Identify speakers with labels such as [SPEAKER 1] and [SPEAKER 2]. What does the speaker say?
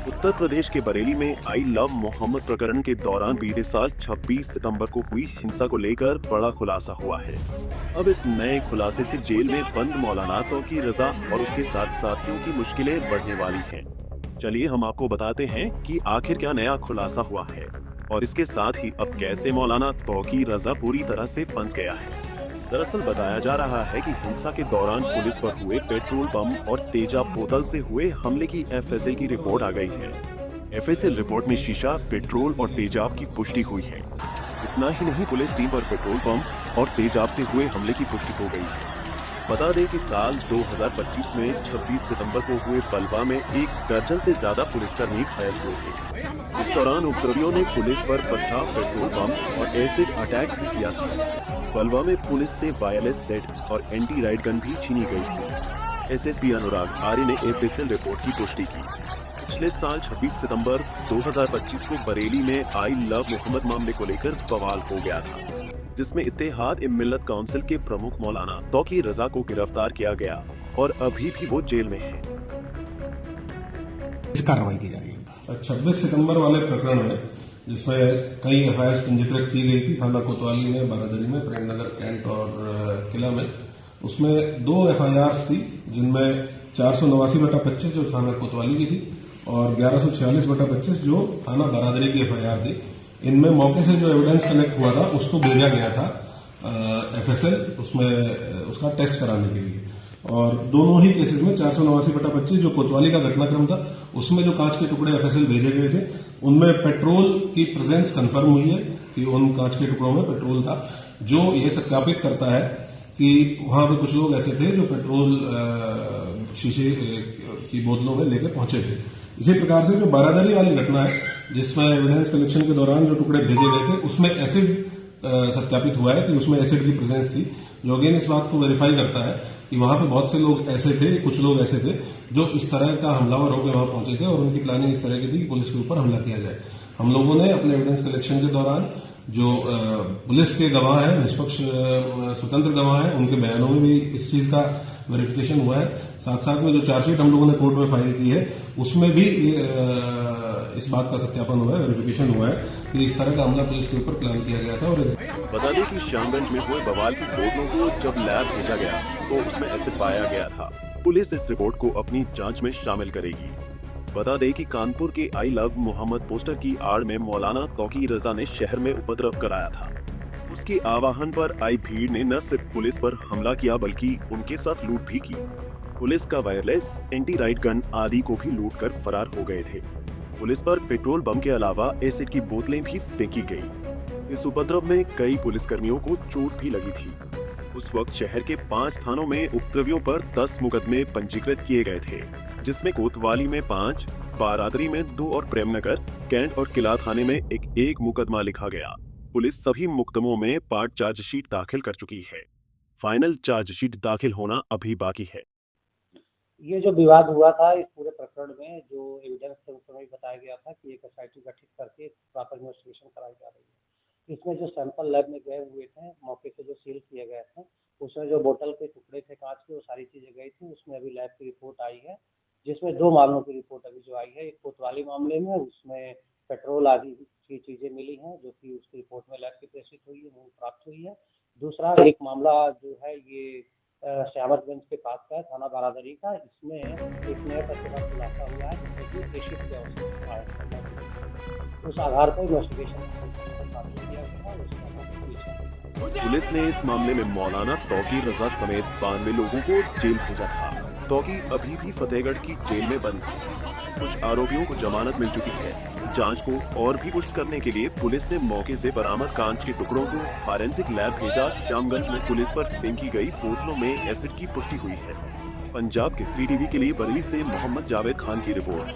[SPEAKER 1] उत्तर प्रदेश के बरेली में I love Mohammad प्रकरण के दौरान बीते साल 26 सितंबर को हुई हिंसा को लेकर बड़ा खुलासा हुआ है। अब इस नए खुलासे से जेल में बंद मौलाना तौकीर रजा और उसके साथ साथियों की मुश्किलें बढ़ने वाली हैं। चलिए हम आपको बताते हैं कि आखिर क्या नया खुलासा हुआ है और इसके साथ ही अब कैसे मौलाना तौकीर रजा पूरी तरह से फंस गया है। दरअसल बताया जा रहा है कि हिंसा के दौरान पुलिस पर हुए पेट्रोल बम और तेजाब बोतल से हुए हमले की एफएसएल की रिपोर्ट आ गई है। एफएसएल रिपोर्ट में शीशा, पेट्रोल और तेजाब की पुष्टि हुई है। इतना ही नहीं, पुलिस टीम पर पेट्रोल बम और तेजाब से हुए हमले की पुष्टि हो गई है। बता दें कि साल 2025 में 26 सितंबर को हुए बलवा में 1 दर्जन से ज्यादा पुलिसकर्मी घायल हुए थे। इस दौरान उपद्रवियों ने पुलिस पर पथराव, पेट्रोल बम और एसिड अटैक भी किया था। बलवा में पुलिस से वायरलेस सेट और एंटी राइट गन भी छीनी गई थी। एसएसपी अनुराग आर्य ने एफएसएल रिपोर्ट की पुष्टि की। पिछले साल 26 सितंबर 2025 को बरेली में आई लव मोहम्मद मामले को लेकर बवाल हो गया था, जिसमें इत्तेहाद मिल्लत काउंसिल के प्रमुख मौलाना तौकीर रजा को गिरफ्तार किया गया और अभी भी वो जेल में है।
[SPEAKER 2] इस कार्रवाई की जा रही है
[SPEAKER 3] 26 सितंबर वाले प्रकरण में, जिसमें कई एफआईआर पंजीकृत की गई थी थाना कोतवाली में, बारादरी में, प्रेमनगर, कैंट और किला में। उसमें 2 एफआईआर थी जिनमें 489/25 जो थाना कोतवाली की थी और 1146/25 जो थाना बारादरी की एफआईआर थी। इनमें मौके से जो एविडेंस कलेक्ट हुआ था उसको भेजा गया था एफएसएल उसमें उसका टेस्ट कराने के लिए। और दोनों ही केसेस में 489/25 जो कोतवाली का घटनाक्रम था उसमें जो कांच के टुकड़े एफएसएल भेजे गए थे उनमें पेट्रोल की प्रेजेंस कंफर्म हुई है कि उन कांच के टुकड़ों में पेट्रोल था, जो ये सत्यापित करता है कि वहां पे कुछ लोग ऐसे थे जो पेट्रोल शीशे की बोतलों में लेकर पहुंचे थे। इसी प्रकार से जो बारादरी वाली घटना है जिसमें एविडेंस कलेक्शन के दौरान जो टुकड़े भेजे गए थे उसमें एसिड सत्यापित हुआ है कि उसमें एसिड की प्रेजेंस थी, जो अगेन इस बात को वेरीफाई करता है कि वहां पे बहुत से लोग ऐसे थे, कुछ लोग ऐसे थे जो इस तरह का हमलावर होकर वहां पहुंचे थे और उनकी प्लानिंग इस तरह की थी कि पुलिस के ऊपर हमला किया जाए। हम लोगों ने अपने एविडेंस कलेक्शन के दौरान जो पुलिस के गवाह है, निष्पक्ष स्वतंत्र गवाह है, उनके बयानों में भी इस चीज का वेरिफिकेशन हुआ है। साथ साथ में जो चार्जशीट हम लोगों ने कोर्ट में फाइल की है उसमें भी इस बात का सत्यापन हुआ है, वेरिफिकेशन हुआ है कि इस तरह का हमला पुलिस के ऊपर प्लान किया गया था। और
[SPEAKER 1] बता दें कि श्यामगंज में हुए बवाल की बोतलों को जब लैब भेजा गया तो उसमें एसिड पाया गया था। पुलिस इस रिपोर्ट को अपनी जांच में शामिल करेगी। बता दें कि कानपुर के आई लव मोहम्मद पोस्टर की आड़ में मौलाना तौकीर रजा ने शहर में उपद्रव कराया था। उसके आह्वान पर आई भीड़ ने न सिर्फ पुलिस पर हमला किया बल्कि उनके साथ लूट भी की। पुलिस का वायरलेस, एंटी राइट गन आदि को भी लूट कर फरार हो गए थे। पुलिस पर पेट्रोल बम के अलावा एसिड की बोतलें भी फेंकी गई। इस उपद्रव में कई पुलिसकर्मियों को चोट भी लगी थी। उस वक्त शहर के 5 थानों में उपद्रवियों पर 10 मुकदमे पंजीकृत किए गए थे, जिसमें कोतवाली में 5, बारादरी में 2 और प्रेमनगर, कैंट और किला थाने में एक मुकदमा लिखा गया। पुलिस सभी मुकदमों में पार्ट चार्जशीट दाखिल कर चुकी है। फाइनल चार्जशीट दाखिल होना अभी बाकी है।
[SPEAKER 4] ये जो विवाद हुआ था इस पूरे प्रकरण में, जो एविडेंस थे उस समय बताया गया था कि एक एसआईटी गठित करके प्रॉपर इन्वेस्टिगेशन कराई जा रही है। इसमें जो सैंपल लैब में गए हुए थे, मौके से जो सील किए गए थे, उसमें जो बोतल के टुकड़े थे कांच के, वो सारी चीजें गई थी। उसमें अभी लैब की रिपोर्ट आई है, जिसमें 2 मामलों की रिपोर्ट अभी जो आई है। एक कोतवाली मामले में उसमें पेट्रोल आदि की चीजें मिली हैं, जो कि उसकी रिपोर्ट में लैब की प्रेषित हुई है, प्राप्त हुई है। दूसरा एक मामला जो है ये श्यामतगंज के पास का है, थाना बारादरी का। इसमें एक नया तथ्य का खुलासा हुआ है जिसमें कि एसिड की आवश्यकता है। उस आधार पर इन्वेस्टिगेशन किया गया।
[SPEAKER 1] पुलिस ने इस मामले में मौलाना तौकीर रजा समेत 92 लोगों को जेल भेजा था। तौकीर अभी भी फतेहगढ़ की जेल में बंद है। कुछ आरोपियों को जमानत मिल चुकी है। जांच को और भी पुष्ट करने के लिए पुलिस ने मौके से बरामद कांच के टुकड़ों को फॉरेंसिक लैब भेजा। श्यामगंज में पुलिस पर फेंकी गई बोतलों में एसिड की पुष्टि हुई है। पंजाब केसरी टीवी के लिए बरेली से मोहम्मद जावेद खान की रिपोर्ट।